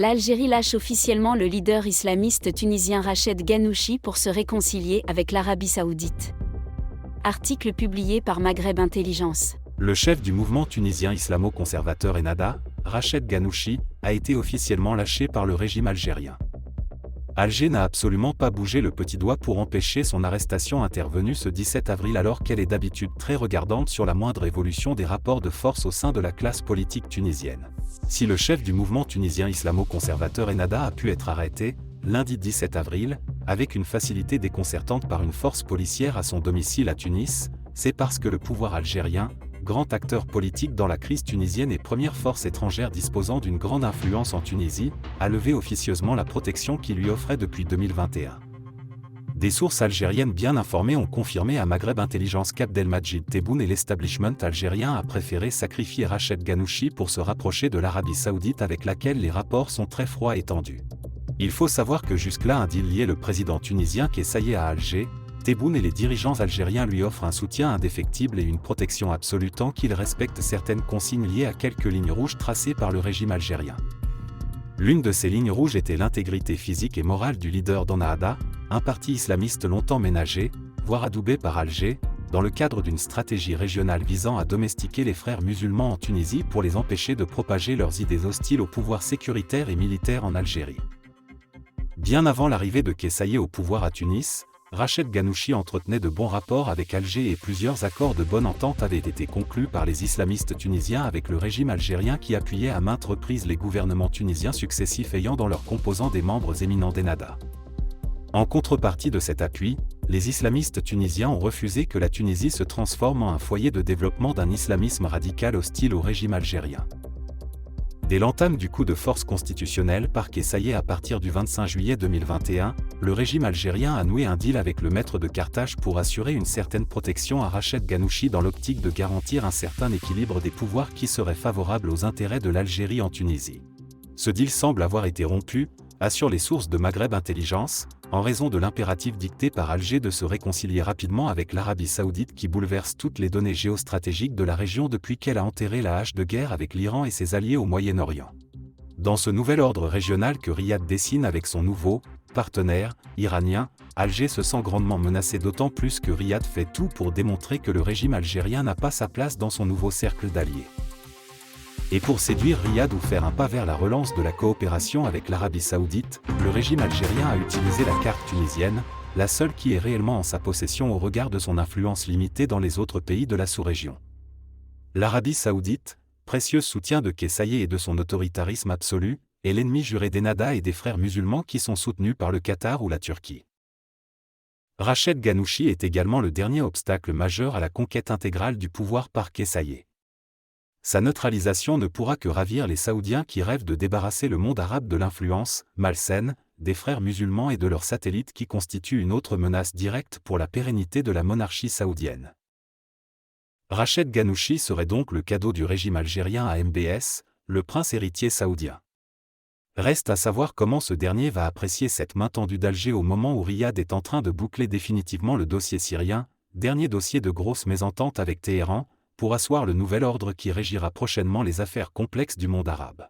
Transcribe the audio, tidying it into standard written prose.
L'Algérie lâche officiellement le leader islamiste tunisien Rached Ghannouchi pour se réconcilier avec l'Arabie Saoudite. Article publié par Maghreb Intelligence. Le chef du mouvement tunisien islamo-conservateur Ennahda, Rached Ghannouchi, a été officiellement lâché par le régime algérien. Alger n'a absolument pas bougé le petit doigt pour empêcher son arrestation intervenue ce 17 avril alors qu'elle est d'habitude très regardante sur la moindre évolution des rapports de force au sein de la classe politique tunisienne. Si le chef du mouvement tunisien islamo-conservateur Ennahda a pu être arrêté, lundi 17 avril, avec une facilité déconcertante par une force policière à son domicile à Tunis, c'est parce que le pouvoir algérien, grand acteur politique dans la crise tunisienne et première force étrangère disposant d'une grande influence en Tunisie, a levé officieusement la protection qu'il lui offrait depuis 2021. Des sources algériennes bien informées ont confirmé à Maghreb Intelligence qu'Abdelmadjid Tebboune et l'establishment algérien a préféré sacrifier Rached Ghannouchi pour se rapprocher de l'Arabie Saoudite avec laquelle les rapports sont très froids et tendus. Il faut savoir que jusque-là un deal lié le président tunisien Kais Saied à Alger, Tebboune et les dirigeants algériens lui offrent un soutien indéfectible et une protection absolue tant qu'il respecte certaines consignes liées à quelques lignes rouges tracées par le régime algérien. L'une de ces lignes rouges était l'intégrité physique et morale du leader d'Ennahda, un parti islamiste longtemps ménagé, voire adoubé par Alger, dans le cadre d'une stratégie régionale visant à domestiquer les frères musulmans en Tunisie pour les empêcher de propager leurs idées hostiles au pouvoir sécuritaire et militaire en Algérie. Bien avant l'arrivée de Kais Saied au pouvoir à Tunis, Rached Ghannouchi entretenait de bons rapports avec Alger et plusieurs accords de bonne entente avaient été conclus par les islamistes tunisiens avec le régime algérien qui appuyait à maintes reprises les gouvernements tunisiens successifs ayant dans leurs composants des membres éminents d'Ennahda. En contrepartie de cet appui, les islamistes tunisiens ont refusé que la Tunisie se transforme en un foyer de développement d'un islamisme radical hostile au régime algérien. Dès l'entame du coup de force constitutionnel par Kais Saied à partir du 25 juillet 2021, le régime algérien a noué un deal avec le maître de Carthage pour assurer une certaine protection à Rached Ghannouchi dans l'optique de garantir un certain équilibre des pouvoirs qui serait favorable aux intérêts de l'Algérie en Tunisie. Ce deal semble avoir été rompu, assurent les sources de Maghreb Intelligence, en raison de l'impératif dicté par Alger de se réconcilier rapidement avec l'Arabie Saoudite qui bouleverse toutes les données géostratégiques de la région depuis qu'elle a enterré la hache de guerre avec l'Iran et ses alliés au Moyen-Orient. Dans ce nouvel ordre régional que Riyad dessine avec son nouveau partenaire iranien, Alger se sent grandement menacé d'autant plus que Riyad fait tout pour démontrer que le régime algérien n'a pas sa place dans son nouveau cercle d'alliés. Et pour séduire Riyad ou faire un pas vers la relance de la coopération avec l'Arabie Saoudite, le régime algérien a utilisé la carte tunisienne, la seule qui est réellement en sa possession au regard de son influence limitée dans les autres pays de la sous-région. L'Arabie Saoudite, précieux soutien de Kais Saied et de son autoritarisme absolu, est l'ennemi juré d'Ennahda et des frères musulmans qui sont soutenus par le Qatar ou la Turquie. Rached Ghannouchi est également le dernier obstacle majeur à la conquête intégrale du pouvoir par Kais Saied. Sa neutralisation ne pourra que ravir les Saoudiens qui rêvent de débarrasser le monde arabe de l'influence malsaine des frères musulmans et de leurs satellites qui constituent une autre menace directe pour la pérennité de la monarchie saoudienne. Rached Ghannouchi serait donc le cadeau du régime algérien à MBS, le prince héritier saoudien. Reste à savoir comment ce dernier va apprécier cette main tendue d'Alger au moment où Riyad est en train de boucler définitivement le dossier syrien, dernier dossier de grosse mésentente avec Téhéran, pour asseoir le nouvel ordre qui régira prochainement les affaires complexes du monde arabe.